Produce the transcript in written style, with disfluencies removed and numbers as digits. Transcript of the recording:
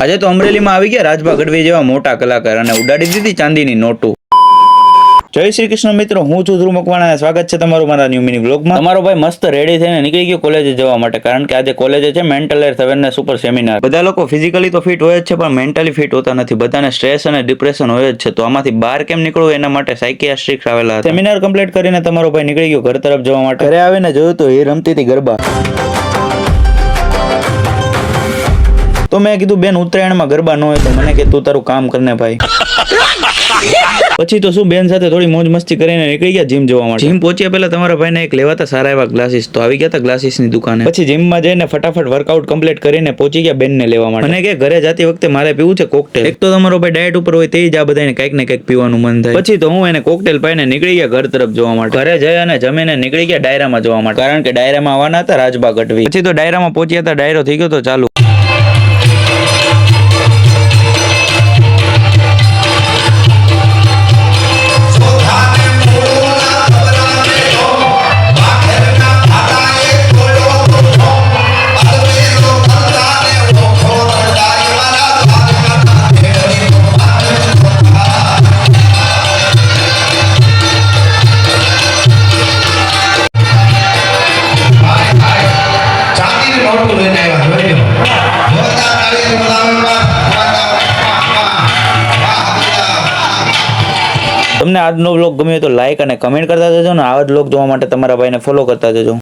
આજે તો અમરેલીમાં આવી ગયા રાજભા ગઢવી જેવા મોટા કલાકાર અને ઉડાડી દીધી ચાંદીની નોટો. જય શ્રી કૃષ્ણ મિત્રો, હું છું ધ્રુવ મકવાણા. સ્વાગત છે તમારું મારા ન્યૂ મિની બ્લોગમાં. તમારો ભાઈ મસ્ત રેડી થઈને નીકળી ગયો કોલેજે જવા માટે, કારણ કે આજે કોલેજે છે મેન્ટલ હેલ્થ અવેરનેસ ઉપર સેમિનાર. બધા લોકો ફિઝિકલી તો ફિટ હોય જ છે, પણ મેન્ટલી ફિટ હોતા નથી. બધાને સ્ટ્રેસ અને ડિપ્રેશન હોય જ છે. તો આમાંથી બહાર કેમ નીકળવું એના માટે સાયકિયાટ્રિસ્ટ આવેલા હતા. સેમિનાર કમ્પ્લીટ કરીને તમારો ભાઈ નીકળી ગયો ઘર તરફ જવા માટે. ઘરે આવીને જોયું તો એ રમતી હતી ગરબા. તો મેં કીધું બેન, ઉત્તરાયણમાં ગરબા ન હોય તો મને કે તું તારું કામ કરને ભાઈ. પછી તો શું, બેન સાથે થોડી મોજ મસ્તી કરીને નીકળી ગયા જીમ જવા માટે. જીમ પહોંચ્યા પહેલા તમારા ભાઈને એક લેવાતા સારા એવા ગ્લાસીસ, તો આવી ગયા હતા ગ્લાસીસની દુકાને. પછી જીમમાં જઈને ફટાફટ વર્કઆઉટ કમ્પ્લીટ કરીને પહોંચી ગયા બેનને લેવા માટે. મને કે ઘરે જતી વખતે મારે પીવું છે કોકટેલ. એક તો તમારો ભાઈ ડાયટ ઉપર હોય, તે જ આ બધાને કંઈક ને કંઈક પીવાનું મન થાય. પછી તો હું એને કોકટેલ પાઈને નીકળી ગયા ઘર તરફ જવા માટે. ઘરે જઈ અને જમીને નીકળી ગયા ડાયરામાં જવા માટે, કારણ કે ડાયરામાં આવવાના હતા રાજભા ગઢવી. પછી તો ડાયરામાં પહોંચ્યા હતા, ડાયરો થઈ ગયો તો ચાલુ. તમને આજનો વ્લોગ ગમ્યો તો લાઈક અને કમેન્ટ કરતા જજો, ને આવા જ વ્લોગ જોવા માટે તમારા ભાઈને ફોલો કરતા જજો.